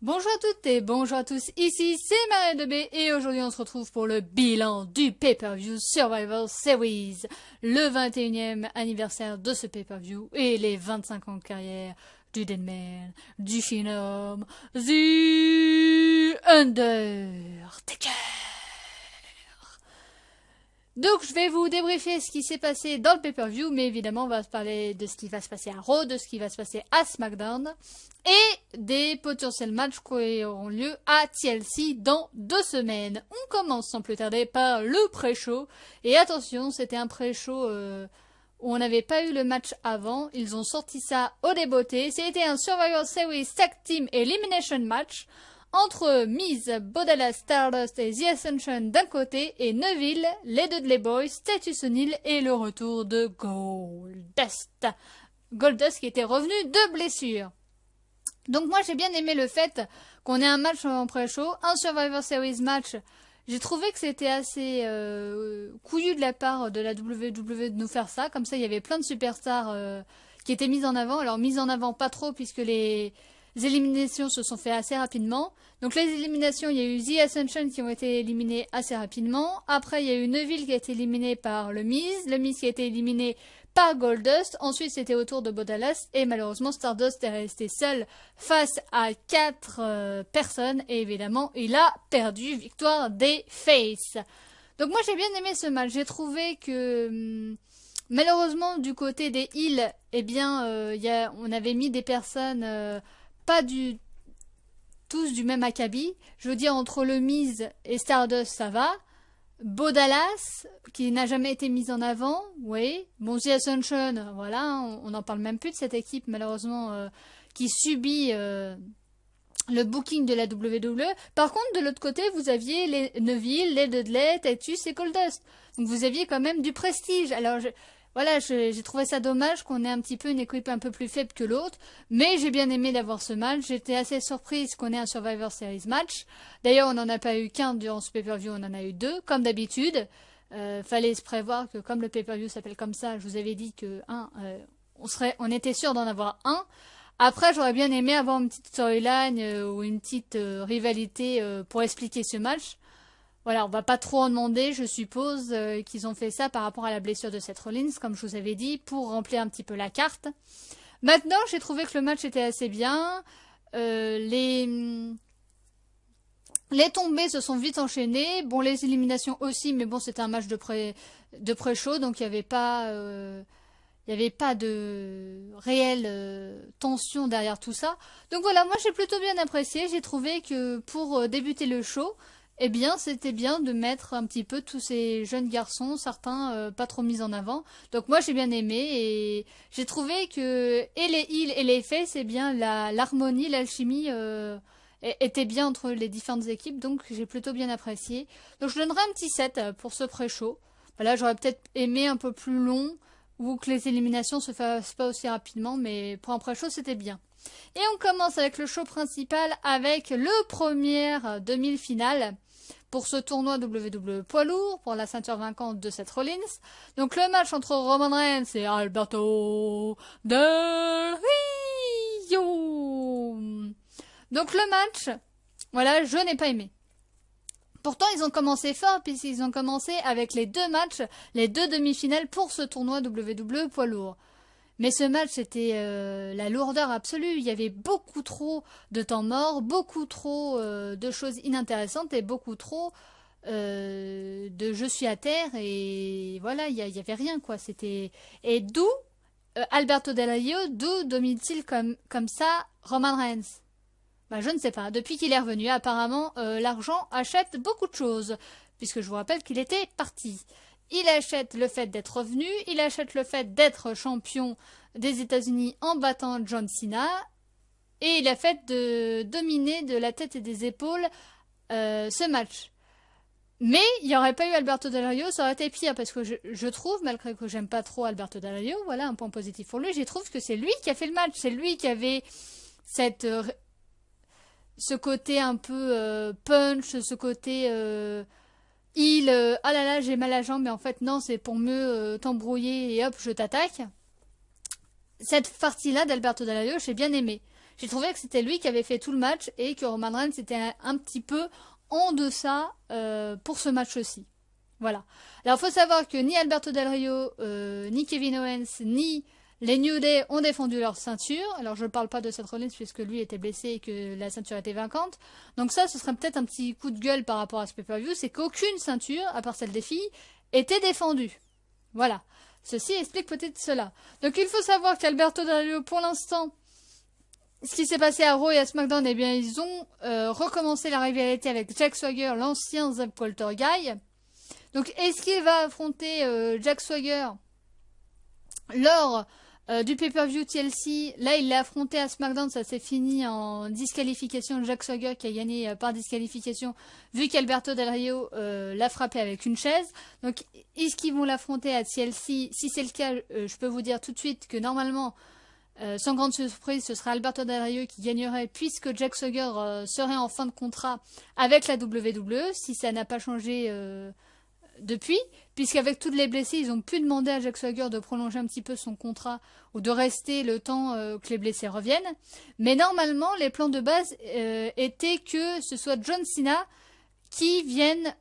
Bonjour à toutes et bonjour à tous, ici c'est Marie de B et aujourd'hui on se retrouve pour le bilan du pay-per-view Survivor Series, le 21e anniversaire de ce pay-per-view et les 25 ans de carrière du Deadman, du Phenom, The Undertaker. Donc je vais vous débriefer ce qui s'est passé dans le pay-per-view, mais évidemment on va parler de ce qui va se passer à Raw, de ce qui va se passer à SmackDown, et des potentiels matchs qui auront lieu à TLC dans 2 semaines. On commence sans plus tarder par le pré-show, et attention, c'était un pré-show où on n'avait pas eu le match avant, ils ont sorti ça au débeauté, c'était un Survivor Series Tag Team Elimination Match, entre Miz, Bodala, Stardust et The Ascension d'un côté et Neville, les Dudley Boys, Status O'Neil et le retour de Goldust. Goldust qui était revenu de blessure. Donc moi j'ai bien aimé le fait qu'on ait un match en pré-show, un Survivor Series match. J'ai trouvé que c'était assez couillu de la part de la WWE de nous faire ça. Comme ça il y avait plein de superstars qui étaient mises en avant. Alors mises en avant pas trop puisque les éliminations se sont faites assez rapidement. Donc les éliminations, il y a eu The Ascension qui ont été éliminés assez rapidement. Après, il y a eu Neville qui a été éliminé par le Miz qui a été éliminé par Goldust. Ensuite, c'était au tour de Bodalas et malheureusement, Stardust est resté seul face à 4 personnes et évidemment, il a perdu, victoire des Faces. Donc moi, j'ai bien aimé ce match. J'ai trouvé que malheureusement, du côté des Heels, eh bien, on avait mis des personnes pas tous du même acabit. Je veux dire, entre le Miz et Stardust, ça va. Bodalas, qui n'a jamais été mise en avant, oui. Bon, The Ascension, voilà, on n'en parle même plus de cette équipe, malheureusement, qui subit le booking de la WWE. Par contre, de l'autre côté, vous aviez les Neville, les Dudley, Titus et Goldust. Donc vous aviez quand même du prestige. Alors, voilà, j'ai trouvé ça dommage qu'on ait un petit peu une équipe un peu plus faible que l'autre, mais j'ai bien aimé d'avoir ce match. J'étais assez surprise qu'on ait un Survivor Series match. D'ailleurs, on n'en a pas eu qu'un durant ce pay-per-view, on en a eu 2, comme d'habitude. Fallait se prévoir que comme le pay-per-view s'appelle comme ça, je vous avais dit que on était sûr d'en avoir un. Après, j'aurais bien aimé avoir une petite storyline ou une petite rivalité pour expliquer ce match. Voilà, on va pas trop en demander, je suppose qu'ils ont fait ça par rapport à la blessure de Seth Rollins, comme je vous avais dit, pour remplir un petit peu la carte. Maintenant, j'ai trouvé que le match était assez bien. Les tombées se sont vite enchaînées. Bon, les éliminations aussi, mais bon, c'était un match de pré-show, donc il n'y avait pas de réelle tension derrière tout ça. Donc voilà, moi j'ai plutôt bien apprécié. J'ai trouvé que pour débuter le show, eh bien, c'était bien de mettre un petit peu tous ces jeunes garçons, certains pas trop mis en avant. Donc moi, j'ai bien aimé et j'ai trouvé que et les heels et les faces, eh bien, l'harmonie, l'alchimie était bien entre les différentes équipes. Donc j'ai plutôt bien apprécié. Donc je donnerai un petit 7 pour ce pré-show. Voilà, j'aurais peut-être aimé un peu plus long ou que les éliminations se fassent pas aussi rapidement, mais pour un pré-show, c'était bien. Et on commence avec le show principal avec le premier demi-finale pour ce tournoi WWE poids lourd pour la ceinture vacante de Seth Rollins. Donc le match entre Roman Reigns et Alberto Del Rio. Donc le match, voilà, je n'ai pas aimé. Pourtant, ils ont commencé fort puisqu'ils ont commencé avec les 2 matchs, les 2 demi-finales pour ce tournoi WWE poids lourd. Mais ce match, c'était la lourdeur absolue. Il y avait beaucoup trop de temps mort, beaucoup trop de choses inintéressantes et beaucoup trop de je suis à terre et voilà, il y avait rien quoi. Et d'où Alberto Del Rio, d'où domine-t-il comme ça Roman Reigns? Bah, je ne sais pas. Depuis qu'il est revenu, apparemment, l'argent achète beaucoup de choses, puisque je vous rappelle qu'il était parti. Il achète le fait d'être revenu, il achète le fait d'être champion des États-Unis en battant John Cena, et il a fait de dominer de la tête et des épaules ce match. Mais il n'y aurait pas eu Alberto Del Rio, ça aurait été pire, parce que je trouve, malgré que j'aime pas trop Alberto Del Rio, voilà un point positif pour lui, je trouve que c'est lui qui a fait le match, c'est lui qui avait ce côté un peu punch, ce côté ah là là j'ai mal à la jambe mais en fait non c'est pour mieux t'embrouiller et hop je t'attaque. Cette partie là d'Alberto Del Rio j'ai bien aimé. j'ai trouvé que c'était lui qui avait fait tout le match et que Roman Reigns était un petit peu en deçà pour ce match-ci. Voilà. Alors, il faut savoir que ni Alberto Del Rio, ni Kevin Owens, ni les New Day ont défendu leur ceinture. Alors, je ne parle pas de Seth Rollins puisque lui était blessé et que la ceinture était vacante. Donc ça, ce serait peut-être un petit coup de gueule par rapport à ce pay-per-view. C'est qu'aucune ceinture, à part celle des filles, était défendue. Voilà. Ceci explique peut-être cela. Donc, il faut savoir qu'Alberto Del Rio, pour l'instant, ce qui s'est passé à Raw et à SmackDown, eh bien, ils ont recommencé la rivalité avec Jack Swagger, l'ancien Zeb Colter Guy. Donc, est-ce qu'il va affronter Jack Swagger lors du pay-per-view TLC? Là, il l'a affronté à SmackDown, ça s'est fini en disqualification de Jack Swagger qui a gagné par disqualification vu qu'Alberto Del Rio l'a frappé avec une chaise. Donc, est-ce qu'ils vont l'affronter à TLC? Si c'est le cas, je peux vous dire tout de suite que normalement, sans grande surprise, ce sera Alberto Del Rio qui gagnerait puisque Jack Swagger serait en fin de contrat avec la WWE, si ça n'a pas changé depuis, puisqu'avec toutes les blessés, ils ont pu demander à Jack Swagger de prolonger un petit peu son contrat ou de rester le temps que les blessés reviennent. Mais normalement, les plans de base étaient que ce soit John Cena qui vienne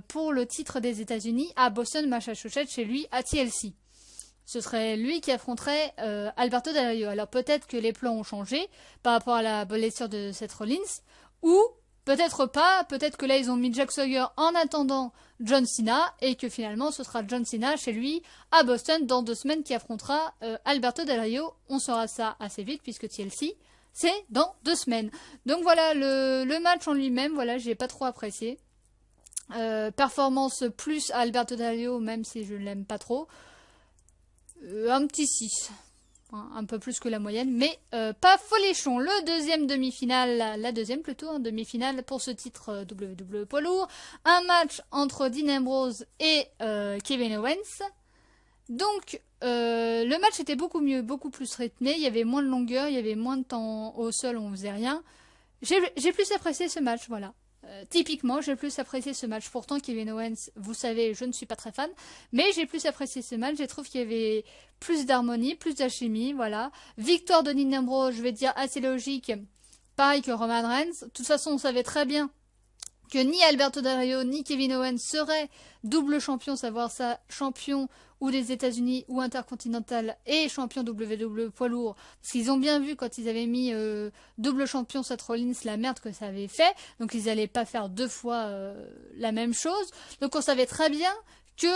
pour le titre des États-Unis à Boston, Massachusetts, chez lui, à TLC. Ce serait lui qui affronterait Alberto Del Rio. Alors peut-être que les plans ont changé par rapport à la blessure de Seth Rollins, ou peut-être pas, peut-être que là ils ont mis Jack Swagger en attendant John Cena, et que finalement ce sera John Cena chez lui à Boston dans 2 semaines qui affrontera Alberto Del Rio. On saura ça assez vite puisque TLC c'est dans 2 semaines. Donc voilà, le match en lui-même, voilà, j'ai pas trop apprécié. Performance plus à Alberto Del Rio, même si je ne l'aime pas trop. Un petit 6. Un peu plus que la moyenne, mais pas folichon. Le deuxième demi-finale, la deuxième plutôt, demi-finale pour ce titre WWE poids lourd. Un match entre Dean Ambrose et Kevin Owens. Donc, le match était beaucoup mieux, beaucoup plus rythmé. Il y avait moins de longueur, il y avait moins de temps au sol, on faisait rien. J'ai plus apprécié ce match, voilà. Typiquement, j'ai plus apprécié ce match. Pourtant, Kevin Owens, vous savez, je ne suis pas très fan, mais j'ai plus apprécié ce match. Je trouve qu'il y avait plus d'harmonie, plus d'alchimie, voilà. Victoire de Dean Ambrose, je vais dire assez logique, pareil que Roman Reigns. De toute façon, on savait très bien que ni Alberto Del Rio ni Kevin Owens seraient double champion, savoir ça, champion ou des États-Unis ou intercontinental et champion WWE poids lourd. Parce qu'ils ont bien vu quand ils avaient mis double champion Seth Rollins la merde que ça avait fait. Donc ils n'allaient pas faire 2 fois la même chose. Donc on savait très bien que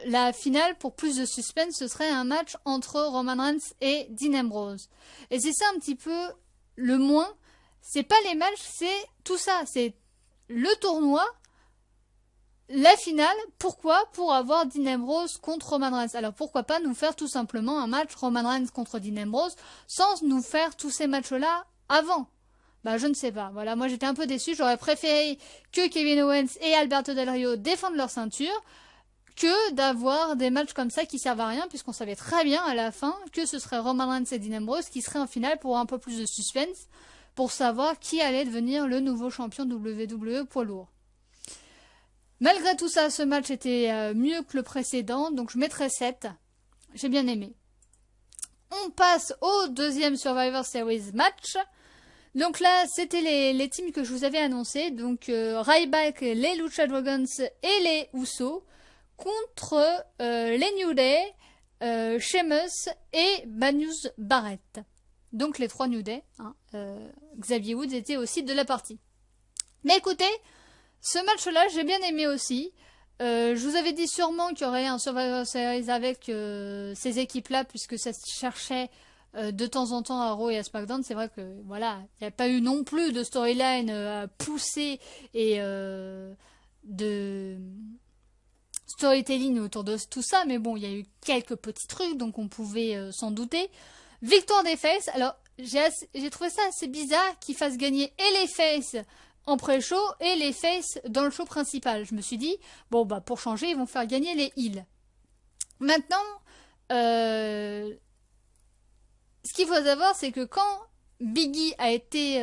la finale, pour plus de suspense, ce serait un match entre Roman Reigns et Dean Ambrose. Et c'est ça un petit peu le moins. C'est pas les matchs, c'est tout ça. C'est le tournoi, la finale. Pourquoi? Pour avoir Dean Ambrose contre Roman Reigns. Alors pourquoi pas nous faire tout simplement un match Roman Reigns contre Dean Ambrose sans nous faire tous ces matchs-là avant? Bah je ne sais pas. Voilà, moi j'étais un peu déçu. J'aurais préféré que Kevin Owens et Alberto Del Rio défendent leur ceinture que d'avoir des matchs comme ça qui servent à rien, puisqu'on savait très bien à la fin que ce serait Roman Reigns et Dean Ambrose qui seraient en finale pour un peu plus de suspense, pour savoir qui allait devenir le nouveau champion WWE poids lourd. Malgré tout ça, ce match était mieux que le précédent, donc je mettrais 7. J'ai bien aimé. On passe au deuxième Survivor Series match. Donc là, c'était les teams que je vous avais annoncés. Donc Ryback, les Lucha Dragons et les Usos contre les New Day, Sheamus et Banyus Barrett. Donc les 3 New Day. Xavier Woods était aussi de la partie. Mais écoutez, ce match-là, j'ai bien aimé aussi. Je vous avais dit sûrement qu'il y aurait un Survivor Series avec ces équipes-là, puisque ça se cherchait de temps en temps à Raw et à SmackDown. C'est vrai que voilà, il n'y a pas eu non plus de storyline poussée et de storytelling autour de tout ça, mais bon, il y a eu quelques petits trucs, donc on pouvait s'en douter. Victoire des Faces. Alors, j'ai trouvé ça assez bizarre qu'ils fassent gagner et les Faces en pré-show et les Faces dans le show principal. Je me suis dit, bon, bah pour changer, ils vont faire gagner les Heels. Maintenant, ce qu'il faut savoir, c'est que quand Big E a été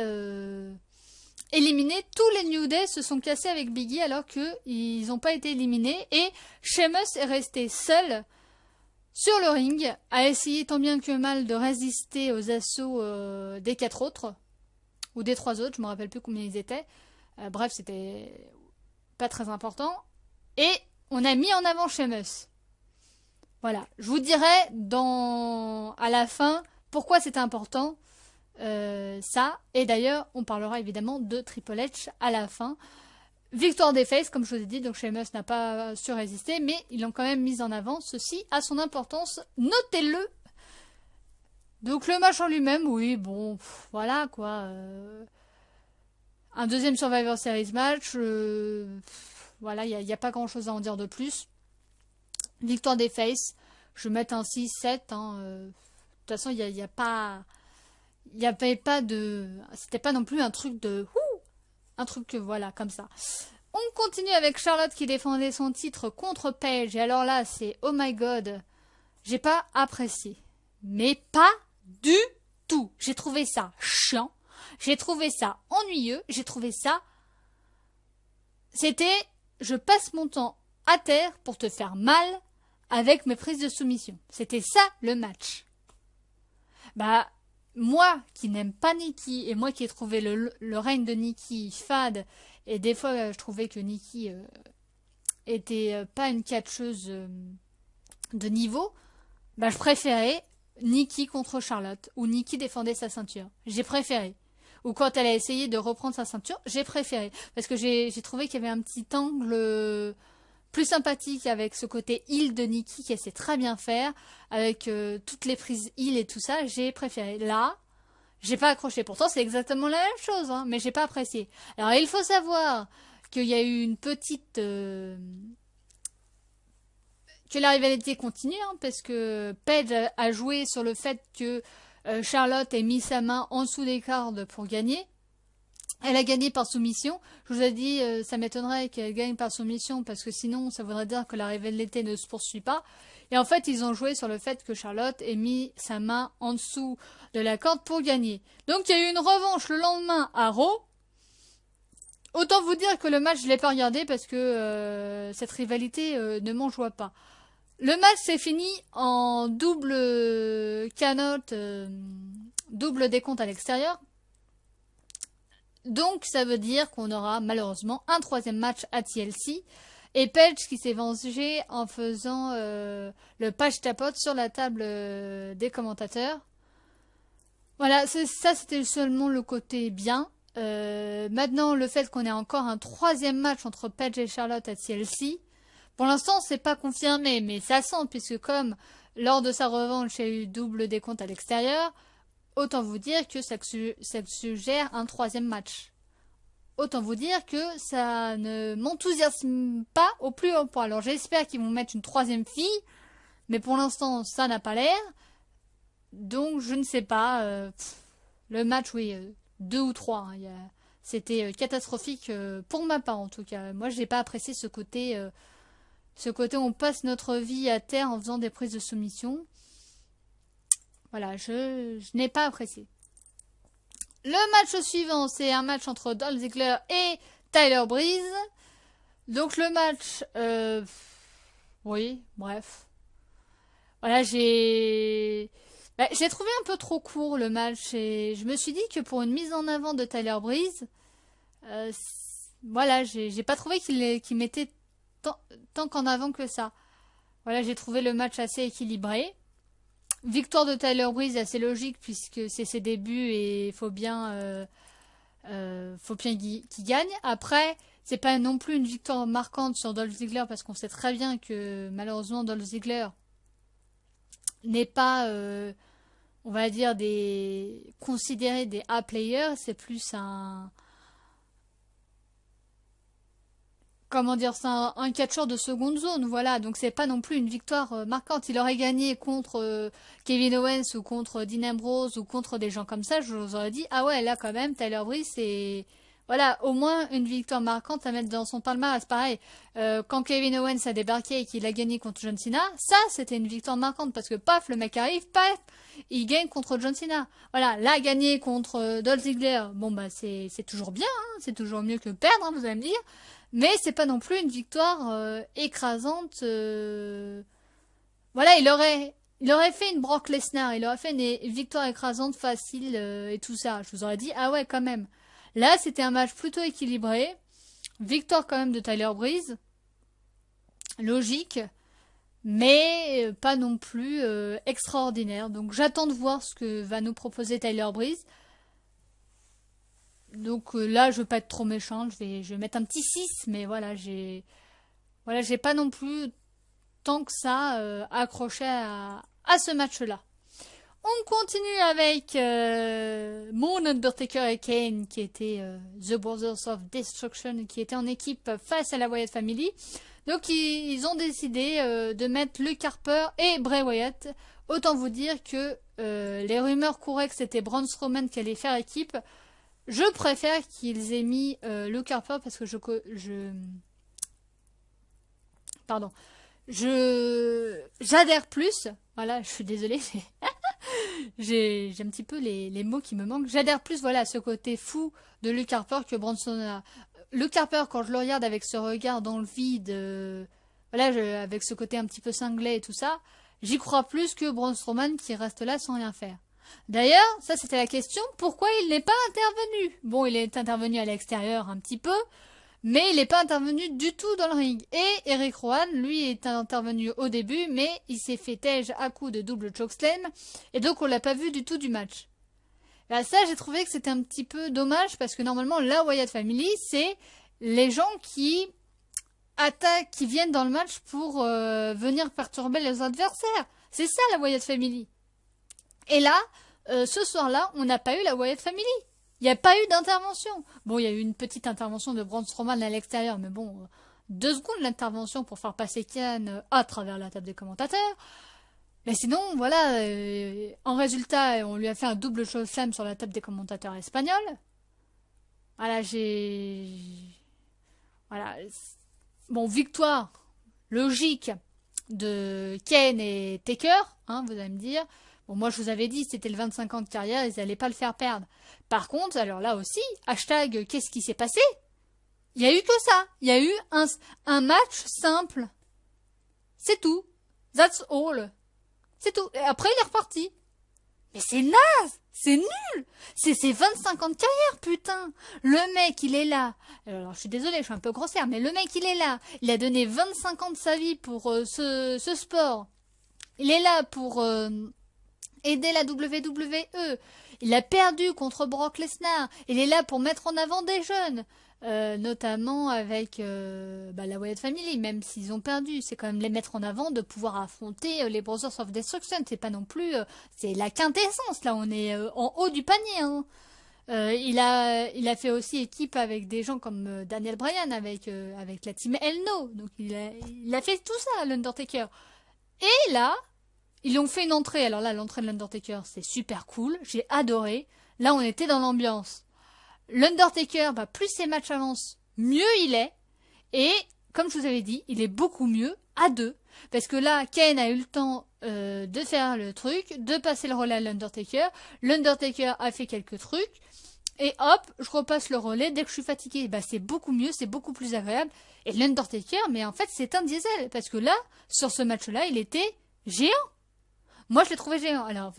éliminé, tous les New Day se sont cassés avec Big E alors qu'ils n'ont pas été éliminés. Et Sheamus est resté seul sur le ring, a essayé tant bien que mal de résister aux assauts des 4 autres. ou des 3 autres, je me rappelle plus combien ils étaient. Bref, c'était pas très important. Et on a mis en avant Sheamus. Voilà, je vous dirai à la fin pourquoi c'était important ça. Et d'ailleurs, on parlera évidemment de Triple H à la fin. Victoire des Faces, comme je vous ai dit, donc Sheamus n'a pas su résister, mais ils l'ont quand même mis en avant. Ceci a son importance, notez-le. Donc le match en lui-même, oui, bon, voilà quoi. Un deuxième Survivor Series match, voilà, il n'y a pas grand-chose à en dire de plus. Victoire des Faces, je vais mettre un 6-7. De toute façon, il n'y a pas... Il n'y avait pas de... C'était pas non plus un truc de... Un truc, voilà, comme ça. On continue avec Charlotte qui défendait son titre contre Paige. Et alors là, c'est... Oh my god. J'ai pas apprécié. Mais pas du tout. J'ai trouvé ça chiant. J'ai trouvé ça ennuyeux. J'ai trouvé ça... C'était... Je passe mon temps à terre pour te faire mal avec mes prises de soumission. C'était ça le match. Bah... Moi qui n'aime pas Nikki et moi qui ai trouvé le règne de Nikki fade, et des fois je trouvais que Nikki était pas une catcheuse de niveau, bah je préférais Nikki contre Charlotte, où Nikki défendait sa ceinture. J'ai préféré. Ou quand elle a essayé de reprendre sa ceinture, j'ai préféré. Parce que j'ai trouvé qu'il y avait un petit angle plus sympathique avec ce côté heel de Nikki qu'elle sait très bien faire, avec toutes les prises heel et tout ça, j'ai préféré. Là, j'ai pas accroché. Pourtant, c'est exactement la même chose, hein, mais j'ai pas apprécié. Alors, il faut savoir qu'il y a eu une petite... que la rivalité continue, hein, parce que Paige a joué sur le fait que Charlotte ait mis sa main en dessous des cordes pour gagner. Elle a gagné par soumission. Je vous ai dit, ça m'étonnerait qu'elle gagne par soumission parce que sinon, ça voudrait dire que la rivalité ne se poursuit pas. Et en fait, ils ont joué sur le fait que Charlotte ait mis sa main en dessous de la corde pour gagner. Donc, il y a eu une revanche le lendemain à Raw. Autant vous dire que le match, je l'ai pas regardé parce que cette rivalité ne m'en joue pas. Le match s'est fini en double canote, double décompte à l'extérieur. Donc ça veut dire qu'on aura malheureusement un troisième match à TLC. Et Paige qui s'est vengé en faisant le page tapote sur la table des commentateurs. Voilà, ça c'était seulement le côté bien. Maintenant le fait qu'on ait encore un troisième match entre Paige et Charlotte à TLC. Pour l'instant c'est pas confirmé, mais ça sent puisque comme lors de sa revanche il y a eu double décompte à l'extérieur. Autant vous dire que ça suggère un troisième match. Autant vous dire que ça ne m'enthousiasme pas au plus haut point. Alors j'espère qu'ils vont mettre une troisième fille, mais pour l'instant ça n'a pas l'air. Donc je ne sais pas. Le match, oui, 2 ou 3. Hein, c'était catastrophique pour ma part en tout cas. Moi j'ai pas apprécié ce côté où on passe notre vie à terre en faisant des prises de soumission. Voilà, je n'ai pas apprécié. Le match suivant, c'est un match entre Dolph Ziggler et Tyler Breeze. Donc le match, oui, bref. Voilà, j'ai trouvé un peu trop court le match et je me suis dit que pour une mise en avant de Tyler Breeze, voilà, j'ai pas trouvé qu'il mettait tant qu'en avant que ça. Voilà, j'ai trouvé le match assez équilibré. Victoire de Tyler Breeze, assez logique puisque c'est ses débuts et il faut bien qu'il gagne. Après, c'est pas non plus une victoire marquante sur Dolph Ziggler parce qu'on sait très bien que malheureusement Dolph Ziggler n'est pas, on va dire, considéré des A-players. C'est plus comment dire ça, un catcheur de seconde zone, voilà, donc c'est pas non plus une victoire marquante. Il aurait gagné contre Kevin Owens ou contre Dean Ambrose ou contre des gens comme ça, je vous aurais dit, ah ouais, là quand même, Tyler Breeze, c'est, voilà, au moins une victoire marquante à mettre dans son palmarès. Pareil, quand Kevin Owens a débarqué et qu'il a gagné contre John Cena, ça c'était une victoire marquante parce que paf, le mec arrive, paf, il gagne contre John Cena. Voilà, là gagner contre Dolph Ziggler, bon bah c'est toujours bien, hein, c'est toujours mieux que perdre, hein, vous allez me dire. Mais c'est pas non plus une victoire écrasante. Voilà, il aurait Il aurait fait une Brock Lesnar, il aurait fait une victoire écrasante facile et tout ça. Je vous aurais dit, ah ouais, quand même. Là, c'était un match plutôt équilibré. Victoire quand même de Tyler Breeze. Logique. Mais pas non plus extraordinaire. Donc j'attends de voir ce que va nous proposer Tyler Breeze. Donc là, je veux pas être trop méchante, je vais mettre un petit 6, mais j'ai pas non plus tant que ça accroché à ce match-là. On continue avec mon Undertaker et Kane, qui était The Brothers of Destruction, qui était en équipe face à la Wyatt Family. Donc ils ont décidé de mettre Luke Harper et Bray Wyatt. Autant vous dire que les rumeurs couraient que c'était Braun Strowman qui allait faire équipe. Je préfère qu'ils aient mis Luke Harper parce que j'adhère plus. Voilà, je suis désolée. J'ai un petit peu les mots qui me manquent. J'adhère plus voilà, à ce côté fou de Luke Harper que Braun Strowman. Luke Harper, quand je le regarde avec ce regard dans le vide, avec ce côté un petit peu cinglé et tout ça, j'y crois plus que Braun Strowman qui reste là sans rien faire. D'ailleurs, ça c'était la question, pourquoi il n'est pas intervenu? Bon, il est intervenu à l'extérieur un petit peu, mais il n'est pas intervenu du tout dans le ring. Et Eric Rowan, lui, est intervenu au début, mais il s'est fait tège à coup de double chokeslam, et donc on l'a pas vu du tout du match. Là, ça, j'ai trouvé que c'était un petit peu dommage, parce que normalement, la Wyatt Family, c'est les gens qui attaquent, qui viennent dans le match pour venir perturber les adversaires. C'est ça, la Wyatt Family. Et là, ce soir-là, on n'a pas eu la Wyatt Family. Il n'y a pas eu d'intervention. Bon, il y a eu une petite intervention de Braun Strowman à l'extérieur, mais bon, 2 secondes l'intervention pour faire passer Kane à travers la table des commentateurs. Mais sinon, voilà, en résultat, on lui a fait un double chokeslam sur la table des commentateurs espagnols. Voilà, Voilà. Bon, victoire logique de Kane et Taker, hein, vous allez me dire. Bon, moi, je vous avais dit, c'était le 25 ans de carrière, ils n'allaient pas le faire perdre. Par contre, alors là aussi, hashtag, qu'est-ce qui s'est passé? Il y a eu que ça. Il y a eu un match simple. C'est tout. That's all. C'est tout. Et après, il est reparti. Mais c'est naze! C'est nul! C'est 25 ans de carrière, putain! Le mec, il est là. Alors, je suis désolée, je suis un peu grossière, mais le mec, il est là. Il a donné 25 ans de sa vie pour ce sport. Il est là pour aider la WWE. Il a perdu contre Brock Lesnar. Il est là pour mettre en avant des jeunes. Notamment avec la Wyatt Family, même s'ils ont perdu, c'est quand même les mettre en avant de pouvoir affronter les Brothers of Destruction. C'est pas non plus, c'est la quintessence là. On est en haut du panier. Hein. Il a fait aussi équipe avec des gens comme Daniel Bryan avec la team Elno. Donc il a fait tout ça, l'Undertaker. Et là, ils ont fait une entrée. Alors là, l'entrée de l'Undertaker, c'est super cool. J'ai adoré. Là, on était dans l'ambiance. L'Undertaker, plus ces matchs avancent, mieux il est. Et, comme je vous avais dit, il est beaucoup mieux à 2. Parce que là, Kane a eu le temps de faire le truc, de passer le relais à l'Undertaker. L'Undertaker a fait quelques trucs. Et hop, je repasse le relais. Dès que je suis fatigué, c'est beaucoup mieux, c'est beaucoup plus agréable. Et l'Undertaker, mais en fait, c'est un diesel. Parce que là, sur ce match-là, il était géant. Moi, je l'ai trouvé géant. Alors,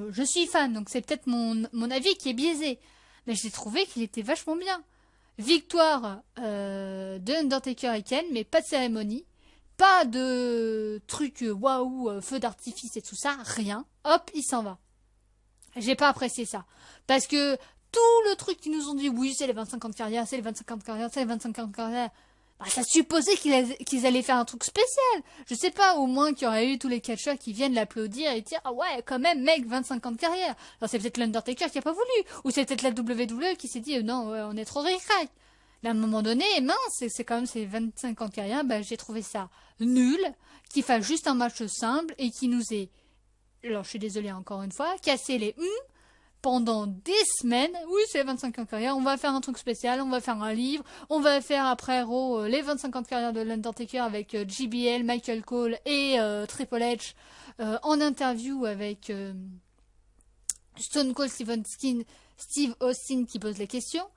je suis fan, donc c'est peut-être mon avis qui est biaisé. Mais j'ai trouvé qu'il était vachement bien. Victoire de Undertaker et Kane, mais pas de cérémonie. Pas de truc waouh, feu d'artifice et tout ça. Rien. Hop, il s'en va. J'ai pas apprécié ça. Parce que tout le truc qu'ils nous ont dit, oui, c'est les 25 ans de carrière, c'est les 25 ans de carrière, c'est les 25 ans de carrière. Ça supposait qu'ils allaient faire un truc spécial. Je sais pas, au moins qu'il y aurait eu tous les catcheurs qui viennent l'applaudir et dire, ah ouais, quand même, mec, 25 ans de carrière. Alors c'est peut-être l'Undertaker qui a pas voulu. Ou c'est peut-être la WWE qui s'est dit, non, ouais, on est trop ric-rac. Là, à un moment donné, mince, c'est quand même ces 25 ans de carrière, j'ai trouvé ça nul, qu'il fasse juste un match simple et qui nous ait, alors je suis désolée encore une fois, cassé les pendant des semaines. Oui, c'est les 25 ans de carrière, on va faire un truc spécial, on va faire un livre, on va faire après Raw les 25 ans de carrière de l'Undertaker avec JBL, Michael Cole et Triple H en interview avec Stone Cold Steve Austin qui pose les questions,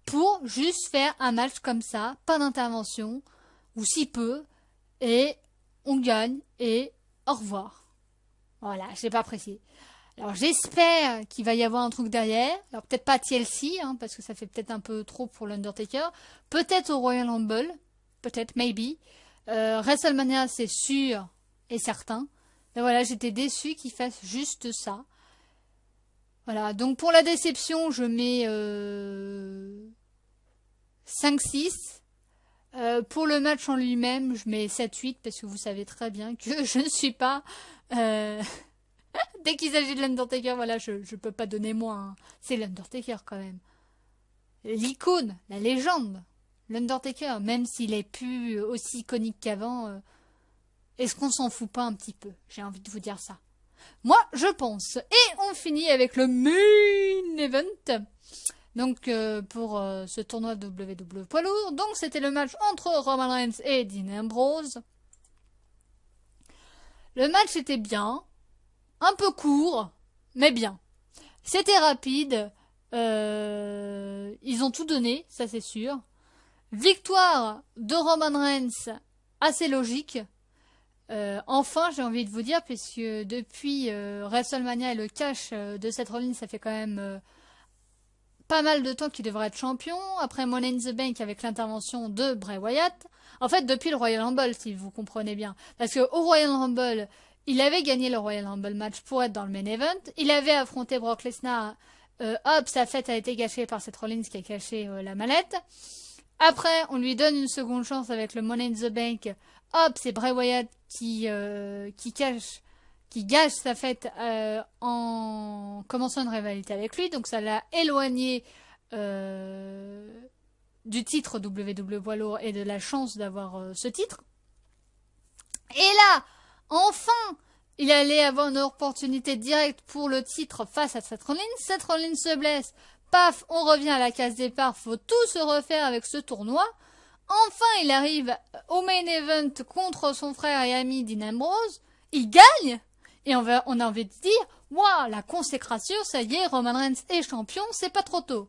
pour juste faire un match comme ça, pas d'intervention, ou si peu, et on gagne, et au revoir. Voilà, je l'ai pas précisé. Alors j'espère qu'il va y avoir un truc derrière. Alors peut-être pas TLC, hein, parce que ça fait peut-être un peu trop pour l'Undertaker. Peut-être au Royal Rumble. Peut-être, maybe. WrestleMania, c'est sûr et certain. Mais voilà, j'étais déçue qu'il fasse juste ça. Voilà, donc pour la déception, je mets 5-6. Pour le match en lui-même, je mets 7-8 parce que vous savez très bien que je ne suis pas... Dès qu'il s'agit de l'Undertaker, voilà, je peux pas donner moins. Hein. C'est l'Undertaker quand même. L'icône, la légende. L'Undertaker, même s'il est plus aussi iconique qu'avant, est-ce qu'on s'en fout pas un petit peu? J'ai envie de vous dire ça. Moi, je pense. Et on finit avec le main event. Donc, pour ce tournoi WWE poids lourd. Donc, c'était le match entre Roman Reigns et Dean Ambrose. Le match était bien. Un peu court, mais bien. C'était rapide. Ils ont tout donné, ça c'est sûr. Victoire de Roman Reigns, assez logique. Enfin, j'ai envie de vous dire, puisque depuis WrestleMania et le cash de Seth Rollins, ça fait quand même pas mal de temps qu'il devrait être champion. Après Money in the Bank avec l'intervention de Bray Wyatt. En fait, depuis le Royal Rumble, si vous comprenez bien. Parce que au Royal Rumble, il avait gagné le Royal Rumble match pour être dans le main event. Il avait affronté Brock Lesnar. Hop, sa fête a été gâchée par Seth Rollins qui a caché la mallette. Après, on lui donne une seconde chance avec le Money in the Bank. Hop, c'est Bray Wyatt qui gâche sa fête en commençant une rivalité avec lui. Donc ça l'a éloigné du titre WWE poids lourd et de la chance d'avoir ce titre. Et là, enfin, il allait avoir une opportunité directe pour le titre face à Seth Rollins. Seth Rollins se blesse. Paf, on revient à la case départ. Faut tout se refaire avec ce tournoi. Enfin, il arrive au main event contre son frère et ami Dean Ambrose. Il gagne. Et on a envie de dire, waouh, la consécration, ça y est, Roman Reigns est champion, c'est pas trop tôt.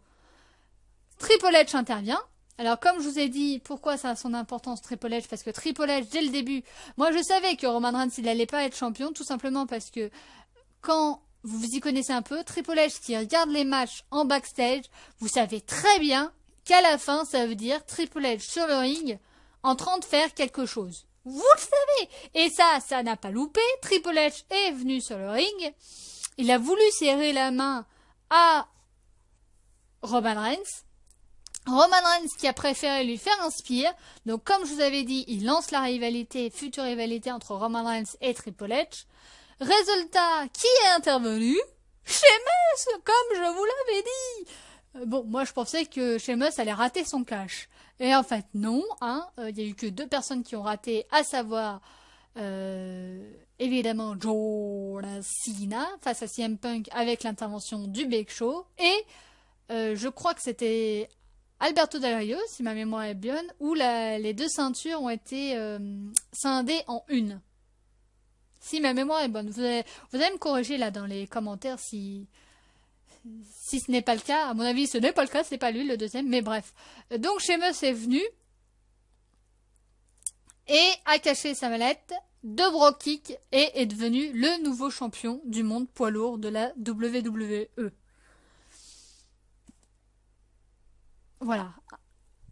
Triple H intervient. Alors, comme je vous ai dit, pourquoi ça a son importance, Triple H? Parce que Triple H, dès le début, moi je savais que Roman Reigns, il allait pas être champion, tout simplement parce que quand vous vous y connaissez un peu, Triple H qui regarde les matchs en backstage, vous savez très bien qu'à la fin, ça veut dire Triple H sur le ring, en train de faire quelque chose. Vous le savez. Et ça n'a pas loupé. Triple H est venu sur le ring. Il a voulu serrer la main à Roman Reigns. Roman Reigns qui a préféré lui faire un spear. Donc comme je vous avais dit, il lance la rivalité, future rivalité entre Roman Reigns et Triple H. Résultat, qui est intervenu? Sheamus, comme je vous l'avais dit. Bon, moi je pensais que Sheamus allait rater son cash. Et en fait non, hein. Il y a eu que 2 personnes qui ont raté, à savoir évidemment John Cena face à CM Punk avec l'intervention du Big Show. Et je crois que c'était Alberto Del Rio, si ma mémoire est bonne, où les 2 ceintures ont été scindées en une. Si ma mémoire est bonne. Vous allez me corriger là dans les commentaires si ce n'est pas le cas. À mon avis, ce n'est pas le cas, c'est pas lui le deuxième, mais bref. Donc Sheamus est venu et a caché sa mallette de Brock Kick et est devenu le nouveau champion du monde poids lourd de la WWE. Voilà.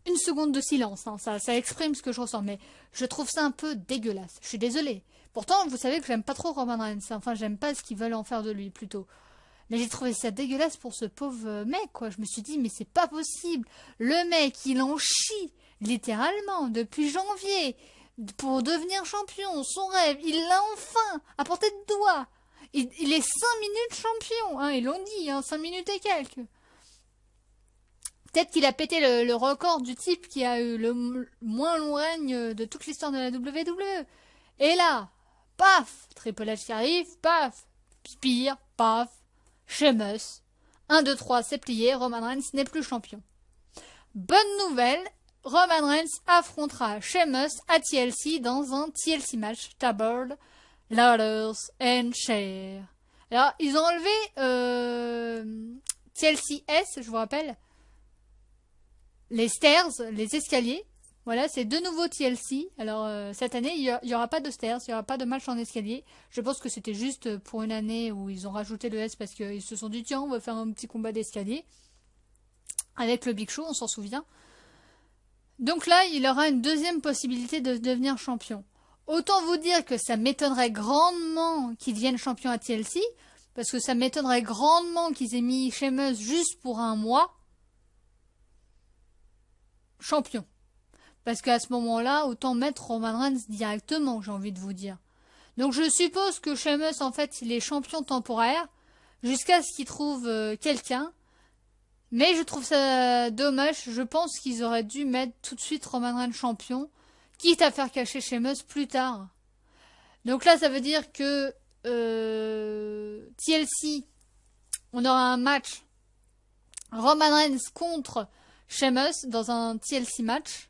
Une seconde de silence, hein. Ça exprime ce que je ressens, mais je trouve ça un peu dégueulasse. Je suis désolée. Pourtant, vous savez que j'aime pas trop Roman Reigns. Enfin, j'aime pas ce qu'ils veulent en faire de lui, plutôt. Mais j'ai trouvé ça dégueulasse pour ce pauvre mec, quoi. Je me suis dit, mais c'est pas possible. Le mec, il en chie, littéralement, depuis janvier, pour devenir champion. Son rêve, il l'a enfin, à portée de doigt. Il est 5 minutes champion, hein. Ils l'ont dit, hein, 5 minutes et quelques. Peut-être qu'il a pété le record du type qui a eu le moins long règne de toute l'histoire de la WWE. Et là, paf, Triple H qui arrive, paf, Spear, paf, Sheamus. 1, 2, 3, c'est plié, Roman Reigns n'est plus champion. Bonne nouvelle, Roman Reigns affrontera Sheamus à TLC dans un TLC match, Table, Ladders and Chair. Alors, ils ont enlevé TLC S, je vous rappelle, les stairs, les escaliers. Voilà, c'est de nouveau TLC. Alors, cette année, il y aura pas de stairs, il y aura pas de match en escalier. Je pense que c'était juste pour une année où ils ont rajouté le S parce qu'ils se sont dit, tiens, on va faire un petit combat d'escalier. Avec le Big Show, on s'en souvient. Donc là, il aura une deuxième possibilité de devenir champion. Autant vous dire que ça m'étonnerait grandement qu'ils deviennent champion à TLC, parce que ça m'étonnerait grandement qu'ils aient mis Sheamus juste pour un mois champion. Parce qu'à ce moment-là, autant mettre Roman Reigns directement, j'ai envie de vous dire. Donc je suppose que Sheamus, en fait, il est champion temporaire, jusqu'à ce qu'il trouve quelqu'un. Mais je trouve ça dommage, je pense qu'ils auraient dû mettre tout de suite Roman Reigns champion, quitte à faire cacher Sheamus plus tard. Donc là, ça veut dire que TLC, on aura un match Roman Reigns contre Sheamus dans un TLC match.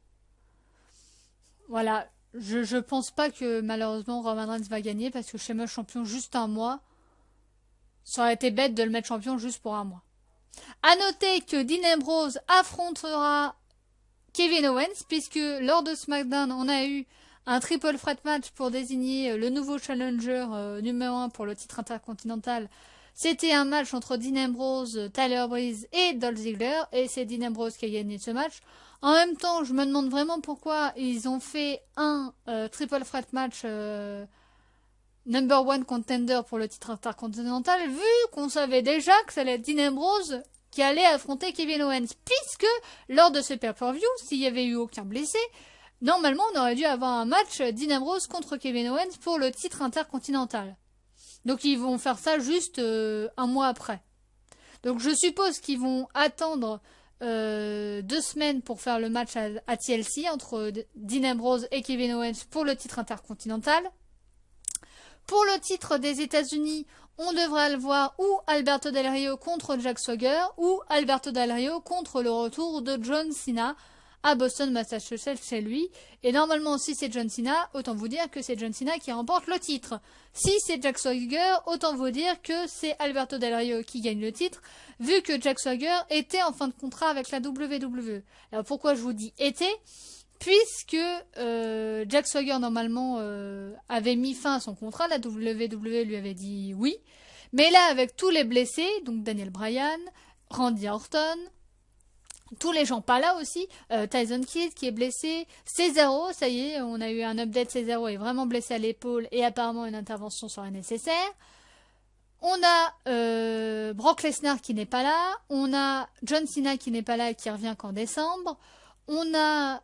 Voilà, je pense pas que malheureusement Roman Reigns va gagner parce que Sheamus champion juste un mois. Ça aurait été bête de le mettre champion juste pour un mois. À noter que Dean Ambrose affrontera Kevin Owens, puisque lors de SmackDown, on a eu un triple threat match pour désigner le nouveau challenger numéro 1 pour le titre intercontinental. C'était un match entre Dean Ambrose, Tyler Breeze et Dolph Ziggler, et c'est Dean Ambrose qui a gagné ce match. En même temps, je me demande vraiment pourquoi ils ont fait un triple threat match number one contender pour le titre intercontinental, vu qu'on savait déjà que ça allait être Dean Ambrose qui allait affronter Kevin Owens, puisque lors de ce pay-per-view, s'il y avait eu aucun blessé, normalement on aurait dû avoir un match Dean Ambrose contre Kevin Owens pour le titre intercontinental. Donc ils vont faire ça juste un mois après. Donc je suppose qu'ils vont attendre 2 semaines pour faire le match à TLC entre Dean Ambrose et Kevin Owens pour le titre intercontinental. Pour le titre des États-Unis, on devra le voir ou Alberto Del Rio contre Jack Swagger ou Alberto Del Rio contre le retour de John Cena à Boston, Massachusetts chez lui. Et normalement, si c'est John Cena, autant vous dire que c'est John Cena qui remporte le titre. Si c'est Jack Swagger, autant vous dire que c'est Alberto Del Rio qui gagne le titre, vu que Jack Swagger était en fin de contrat avec la WWE. Alors pourquoi je vous dis était ? Puisque Jack Swagger normalement avait mis fin à son contrat, la WWE lui avait dit oui. Mais là, avec tous les blessés, donc Daniel Bryan, Randy Orton, tous les gens pas là aussi, Tyson Kidd qui est blessé, Cesaro, ça y est, on a eu un update, Cesaro est vraiment blessé à l'épaule et apparemment une intervention serait nécessaire. On a Brock Lesnar qui n'est pas là, on a John Cena qui n'est pas là et qui revient qu'en décembre. On a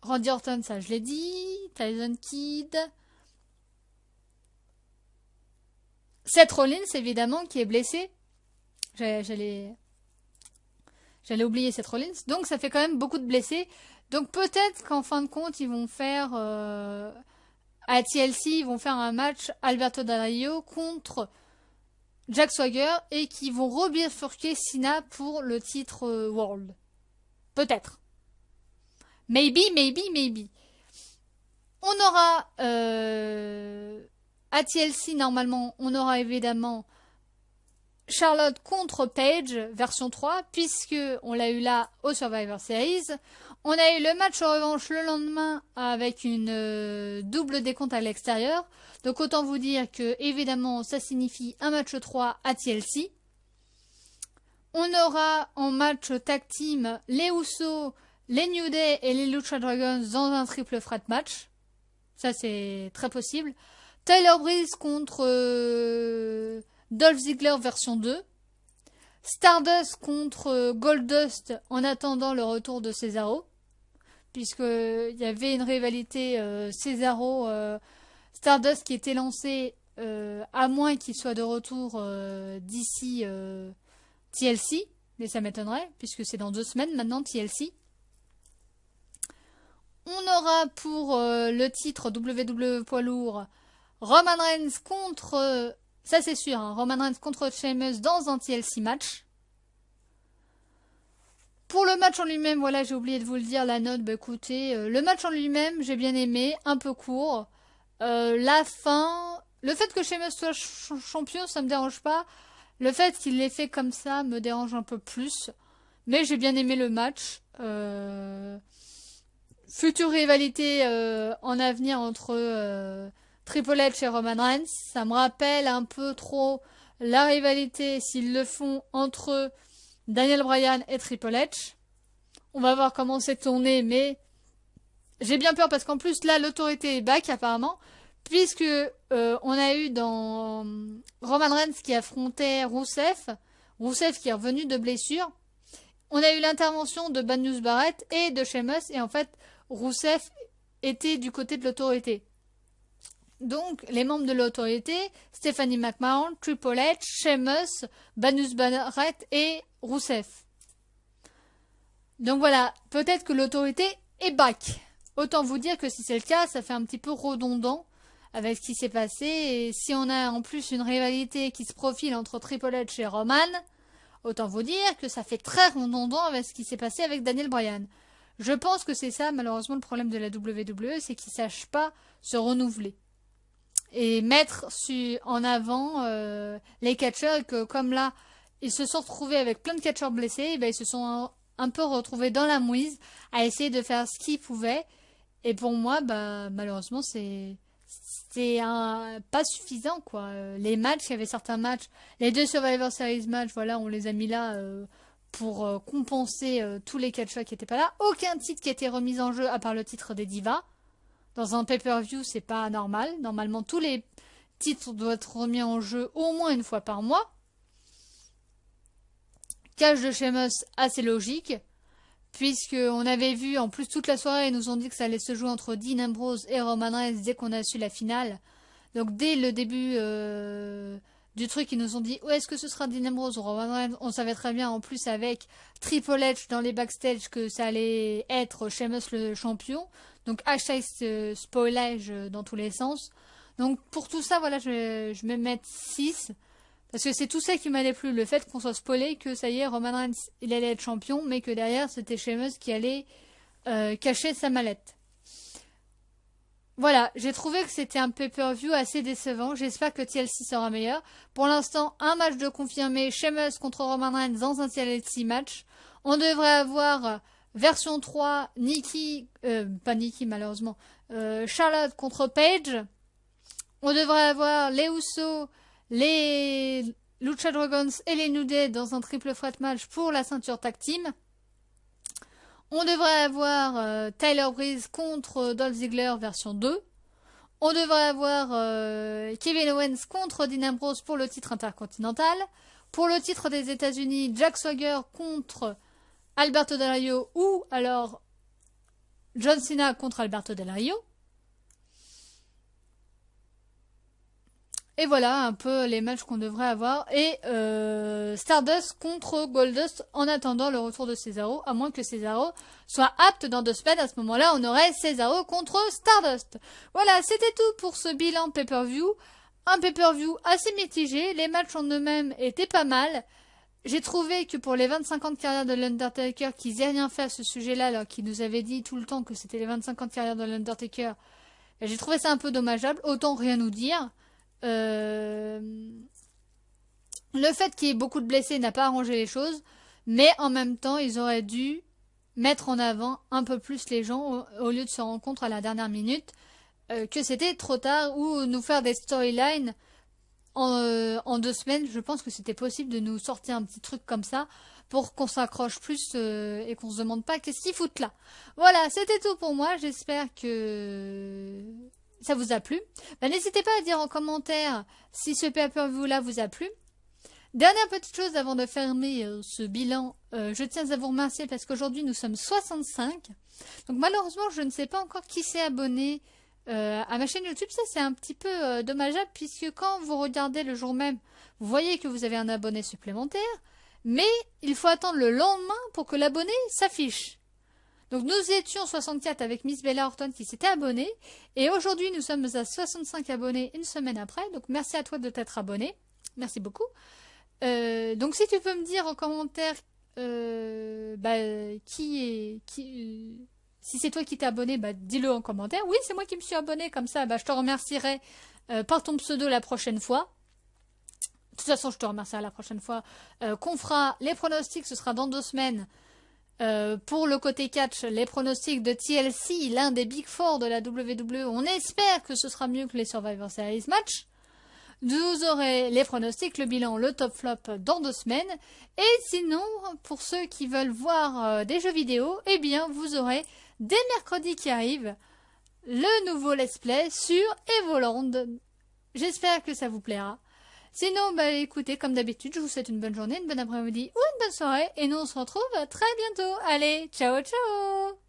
Randy Orton, ça je l'ai dit, Tyson Kidd, Seth Rollins évidemment qui est blessé. J'allais oublier Seth Rollins. Donc ça fait quand même beaucoup de blessés. Donc peut-être qu'en fin de compte ils vont faire à TLC, ils vont faire un match Alberto Del Rio contre Jack Swagger et qui vont rebifurquer Cena pour le titre World. Peut-être. Maybe. On aura à TLC normalement, on aura évidemment Charlotte contre Paige version 3 puisque on l'a eu là au Survivor Series. On a eu le match en revanche le lendemain avec une double décompte à l'extérieur. Donc autant vous dire que évidemment ça signifie un match 3 à TLC. On aura en match tag team les Usos, les New Day et les Lucha Dragons dans un triple threat match. Ça c'est très possible. Tyler Breeze contre Dolph Ziggler version 2. Stardust contre Goldust en attendant le retour de Cesaro. Puisqu'il y avait une rivalité Cesaro Stardust qui était lancée à moins qu'il soit de retour d'ici TLC. Mais ça m'étonnerait puisque c'est dans 2 semaines maintenant TLC. On aura pour le titre WWE poids lourd Roman Reigns contre... ça c'est sûr, hein, Roman Reigns contre Sheamus dans un TLC match. Pour le match en lui-même, voilà, j'ai oublié de vous le dire, la note, bah écoutez, le match en lui-même, j'ai bien aimé, un peu court. La fin, le fait que Sheamus soit champion, ça me dérange pas. Le fait qu'il l'ait fait comme ça me dérange un peu plus. Mais j'ai bien aimé le match. Future rivalité en avenir entre Triple H et Roman Reigns. Ça me rappelle un peu trop la rivalité, s'ils le font, entre Daniel Bryan et Triple H. On va voir comment c'est tourné, mais j'ai bien peur parce qu'en plus là l'autorité est back apparemment, puisque on a eu dans Roman Reigns qui affrontait Rusev qui est revenu de blessure. On a eu l'intervention de Bad News Barrett et de Sheamus, et en fait Rusev était du côté de l'autorité. Donc les membres de l'autorité, Stephanie McMahon, Triple H, Sheamus, Bad News Barrett et Rusev. Donc voilà, peut-être que l'autorité est back. Autant vous dire que si c'est le cas, ça fait un petit peu redondant avec ce qui s'est passé. Et si on a en plus une rivalité qui se profile entre Triple H et Roman, autant vous dire que ça fait très redondant avec ce qui s'est passé avec Daniel Bryan. Je pense que c'est ça, malheureusement, le problème de la WWE, c'est qu'ils ne sachent pas se renouveler. Et mettre en avant les catcheurs, et que comme là, ils se sont retrouvés avec plein de catcheurs blessés, et ben, ils se sont un peu retrouvés dans la mouise à essayer de faire ce qu'ils pouvaient. Et pour moi, bah, malheureusement, c'est pas suffisant, quoi. Les matchs, il y avait certains matchs, les 2 Survivor Series matchs, voilà, on les a mis là pour compenser tous les catcheurs qui n'étaient pas là. Aucun titre qui a été remis en jeu à part le titre des Divas. Dans un pay-per-view, c'est pas normal. Normalement, tous les titres doivent être remis en jeu au moins une fois par mois. Cash de Sheamus, assez logique. Puisqu'on avait vu, en plus toute la soirée, ils nous ont dit que ça allait se jouer entre Dean Ambrose et Roman Reigns dès qu'on a su la finale. Donc dès le début du truc, ils nous ont dit, est-ce que ce sera Dean Ambrose ou Roman Reigns? On savait très bien, en plus avec Triple H dans les backstage, que ça allait être Sheamus le champion. Donc hashtag spoilage dans tous les sens. Donc pour tout ça, voilà, je vais mettre 6. Parce que c'est tout ça qui m'a déplu, le fait qu'on soit spoilé, que ça y est, Roman Reigns, il allait être champion, mais que derrière, c'était Sheamus qui allait cacher sa mallette. Voilà, j'ai trouvé que c'était un pay-per-view assez décevant. J'espère que TLC sera meilleur. Pour l'instant, un match de confirmé, Sheamus contre Roman Reigns dans un TLC match. On devrait avoir version 3, Nikki, pas Nikki malheureusement, Charlotte contre Paige. On devrait avoir les Usos, les Lucha Dragons et les New Day dans un triple threat match pour la ceinture tag team. On devrait avoir Tyler Breeze contre Dolph Ziggler version 2. On devrait avoir Kevin Owens contre Dean Ambrose pour le titre intercontinental. Pour le titre des États-Unis, Jack Swagger contre Alberto Del Rio ou alors John Cena contre Alberto Del Rio. Et voilà un peu les matchs qu'on devrait avoir. Et Stardust contre Goldust en attendant le retour de Cesaro. À moins que Cesaro soit apte dans 2 semaines. À ce moment-là, on aurait Cesaro contre Stardust. Voilà, c'était tout pour ce bilan pay-per-view. Un pay-per-view assez mitigé. Les matchs en eux-mêmes étaient pas mal. J'ai trouvé que pour les 25 ans de carrière de l'Undertaker, qu'ils aient rien fait à ce sujet-là, alors qu'ils nous avaient dit tout le temps que c'était les 25 ans de carrière de l'Undertaker, j'ai trouvé ça un peu dommageable. Autant rien nous dire. Le fait qu'il y ait beaucoup de blessés n'a pas arrangé les choses, mais en même temps, ils auraient dû mettre en avant un peu plus les gens au lieu de se rendre compte à la dernière minute que c'était trop tard, ou nous faire des storylines en 2 semaines. Je pense que c'était possible de nous sortir un petit truc comme ça pour qu'on s'accroche plus et qu'on se demande pas qu'est-ce qu'ils foutent là. Voilà, c'était tout pour moi. J'espère que ça vous a plu. N'hésitez pas à dire en commentaire si ce pay-per-view là vous a plu. Dernière petite chose avant de fermer ce bilan, je tiens à vous remercier parce qu'aujourd'hui nous sommes 65. Donc malheureusement je ne sais pas encore qui s'est abonné à ma chaîne YouTube. Ça c'est un petit peu dommageable puisque quand vous regardez le jour même, vous voyez que vous avez un abonné supplémentaire. Mais il faut attendre le lendemain pour que l'abonné s'affiche. Donc nous étions 64 avec Miss Bella Horton qui s'était abonnée. Et aujourd'hui nous sommes à 65 abonnés une semaine après. Donc merci à toi de t'être abonné. Merci beaucoup. Donc si tu peux me dire en commentaire si c'est toi qui t'es abonné, dis-le en commentaire. Oui, c'est moi qui me suis abonné, comme ça je te remercierai par ton pseudo la prochaine fois. De toute façon, je te remercierai la prochaine fois qu'on fera les pronostics, ce sera dans 2 semaines. Pour le côté catch, les pronostics de TLC, l'un des Big Four de la WWE, on espère que ce sera mieux que les Survivor Series matchs. Vous aurez les pronostics, le bilan, le top flop dans 2 semaines. Et sinon, pour ceux qui veulent voir des jeux vidéo, eh bien, vous aurez dès mercredi qui arrive le nouveau let's play sur Evoland. J'espère que ça vous plaira. Sinon, bah écoutez, comme d'habitude, je vous souhaite une bonne journée, une bonne après-midi ou une bonne soirée. Et nous, on se retrouve très bientôt. Allez, ciao, ciao!